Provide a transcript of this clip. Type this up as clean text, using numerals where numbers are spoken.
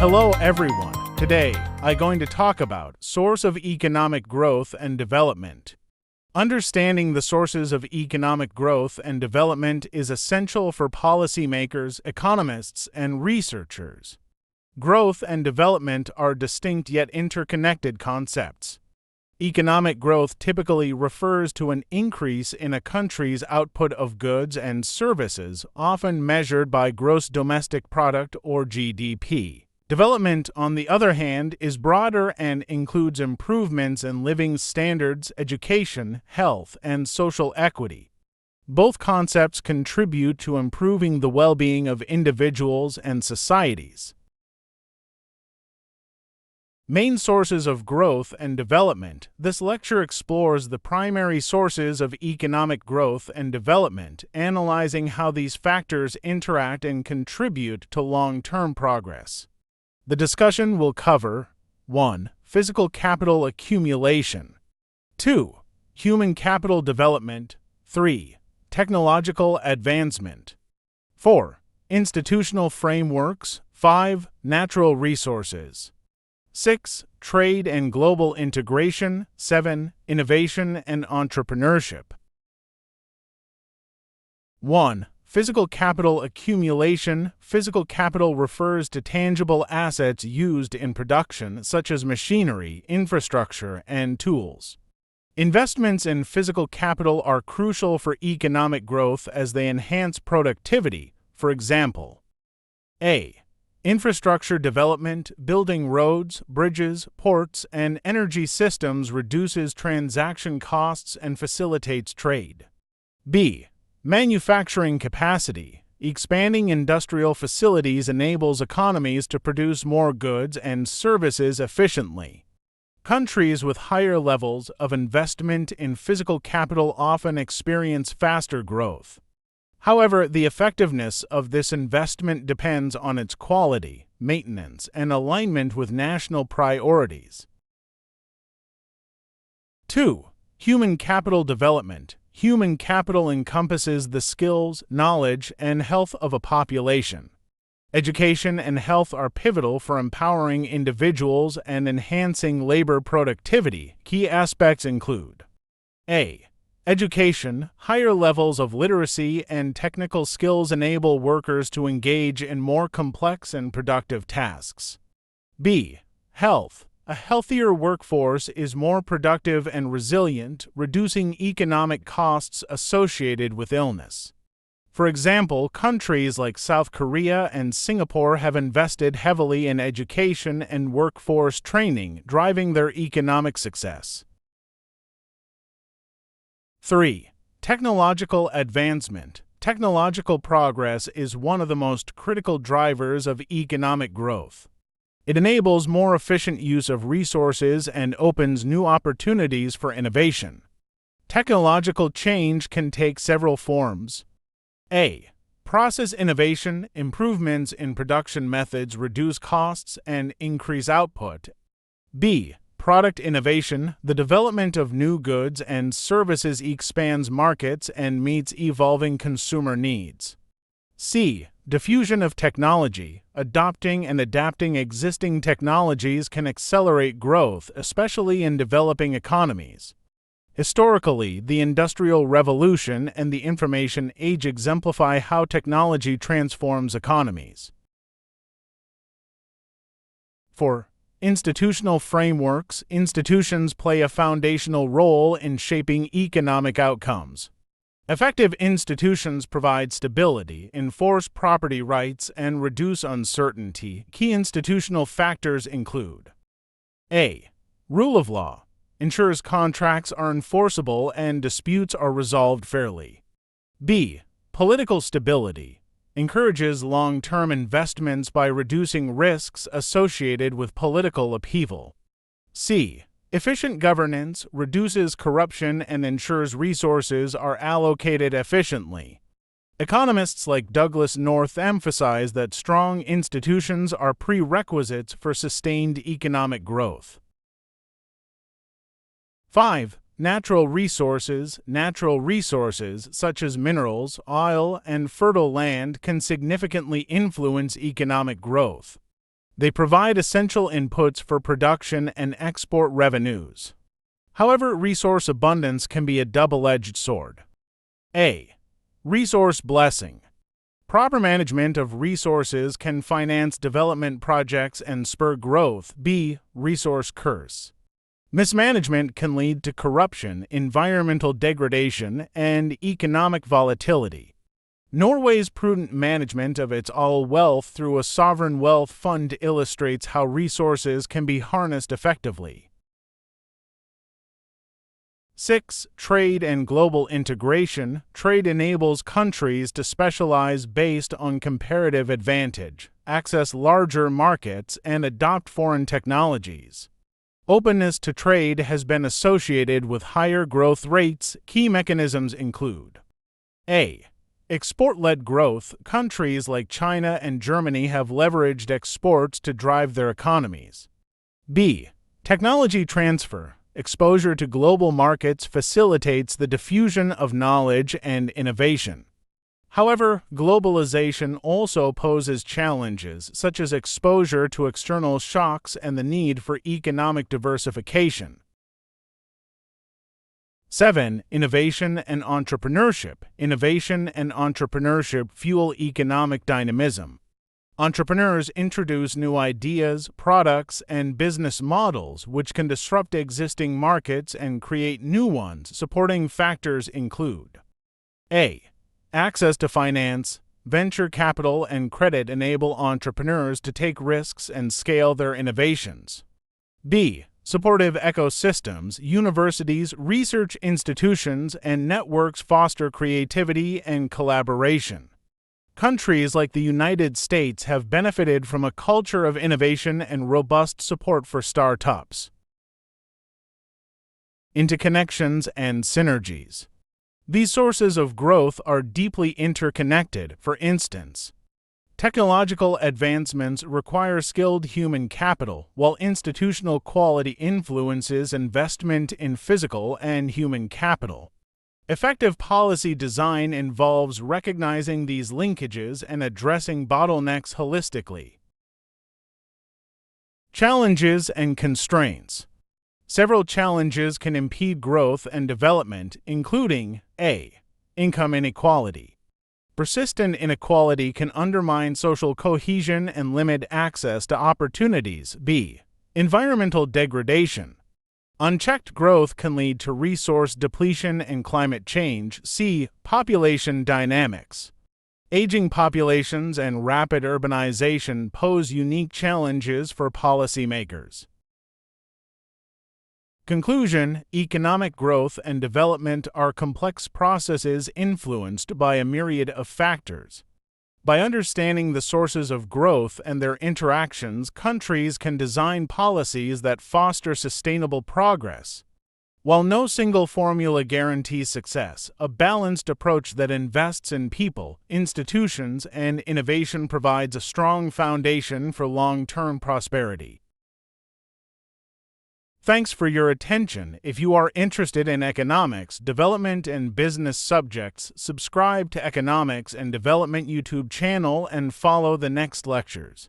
Hello everyone. Today, I'm going to talk about source of economic growth and development. Understanding the sources of economic growth and development is essential for policymakers, economists, and researchers. Growth and development are distinct yet interconnected concepts. Economic growth typically refers to an increase in a country's output of goods and services, often measured by gross domestic product or GDP. Development, on the other hand, is broader and includes improvements in living standards, education, health, and social equity. Both concepts contribute to improving the well-being of individuals and societies. Main sources of growth and development. This lecture explores the primary sources of economic growth and development, analyzing how these factors interact and contribute to long-term progress. The discussion will cover 1. Physical capital accumulation, 2. Human capital development, 3. Technological advancement, 4. Institutional frameworks, 5. Natural resources, 6. Trade and global integration, 7. Innovation and entrepreneurship. 1. Physical capital accumulation. Physical capital refers to tangible assets used in production, such as machinery, infrastructure, and tools. Investments in physical capital are crucial for economic growth as they enhance productivity. For example, A. Infrastructure development. Building roads, bridges, ports, and energy systems reduces transaction costs and facilitates trade. B. Manufacturing capacity. Expanding industrial facilities enables economies to produce more goods and services efficiently. Countries with higher levels of investment in physical capital often experience faster growth. However, the effectiveness of this investment depends on its quality, maintenance, and alignment with national priorities. 2. Human capital development. Human capital encompasses the skills, knowledge, and health of a population. Education and health are pivotal for empowering individuals and enhancing labor productivity. Key aspects include A. Education. Higher levels of literacy and technical skills enable workers to engage in more complex and productive tasks. B. Health. A healthier workforce is more productive and resilient, reducing economic costs associated with illness. For example, countries like South Korea and Singapore have invested heavily in education and workforce training, driving their economic success. 3. Technological advancement. Technological progress is one of the most critical drivers of economic growth. It enables more efficient use of resources and opens new opportunities for innovation. Technological change can take several forms. A. Process innovation. Improvements in production methods reduce costs and increase output. B. Product innovation. The development of new goods and services expands markets and meets evolving consumer needs. C. Diffusion of technology. Adopting and adapting existing technologies can accelerate growth, especially in developing economies. Historically, the Industrial Revolution and the Information Age exemplify how technology transforms economies. 4. Institutional frameworks. Institutions play a foundational role in shaping economic outcomes. Effective institutions provide stability, enforce property rights, and reduce uncertainty. Key institutional factors include A. Rule of law. Ensures contracts are enforceable and disputes are resolved fairly. B. Political stability. Encourages long-term investments by reducing risks associated with political upheaval. C. Efficient governance. Reduces corruption and ensures resources are allocated efficiently. Economists like Douglas North emphasize that strong institutions are prerequisites for sustained economic growth. 5. Natural resources. Natural resources, such as minerals, oil, and fertile land, can significantly influence economic growth. They provide essential inputs for production and export revenues. However, resource abundance can be a double-edged sword. A. Resource blessing. Proper management of resources can finance development projects and spur growth. B. Resource curse. Mismanagement can lead to corruption, environmental degradation, and economic volatility. Norway's prudent management of its all wealth through a sovereign wealth fund illustrates how resources can be harnessed effectively. 6. Trade and global integration. Trade enables countries to specialize based on comparative advantage, access larger markets, and adopt foreign technologies. Openness to trade has been associated with higher growth rates. Key mechanisms include: A. Export-led growth. Countries like China and Germany have leveraged exports to drive their economies. B. Technology transfer. Exposure to global markets facilitates the diffusion of knowledge and innovation. However, globalization also poses challenges such as exposure to external shocks and the need for economic diversification. 7. Innovation and entrepreneurship. Innovation and entrepreneurship fuel economic dynamism. Entrepreneurs introduce new ideas, products, and business models which can disrupt existing markets and create new ones. Supporting factors include: A. Access to finance. Venture capital and credit enable entrepreneurs to take risks and scale their innovations. B. Supportive ecosystems. Universities, research institutions, and networks foster creativity and collaboration. Countries like the United States have benefited from a culture of innovation and robust support for startups. Interconnections and synergies. These sources of growth are deeply interconnected. For instance, technological advancements require skilled human capital, while institutional quality influences investment in physical and human capital. Effective policy design involves recognizing these linkages and addressing bottlenecks holistically. Challenges and constraints. Several challenges can impede growth and development, including: A. Income inequality. Persistent inequality can undermine social cohesion and limit access to opportunities. B. Environmental degradation. Unchecked growth can lead to resource depletion and climate change. C. Population dynamics. Aging populations and rapid urbanization pose unique challenges for policymakers. Conclusion: economic growth and development are complex processes influenced by a myriad of factors. By understanding the sources of growth and their interactions, countries can design policies that foster sustainable progress. While no single formula guarantees success, a balanced approach that invests in people, institutions, and innovation provides a strong foundation for long-term prosperity. Thanks for your attention. If you are interested in economics, development, and business subjects, subscribe to Economics and Development YouTube channel and follow the next lectures.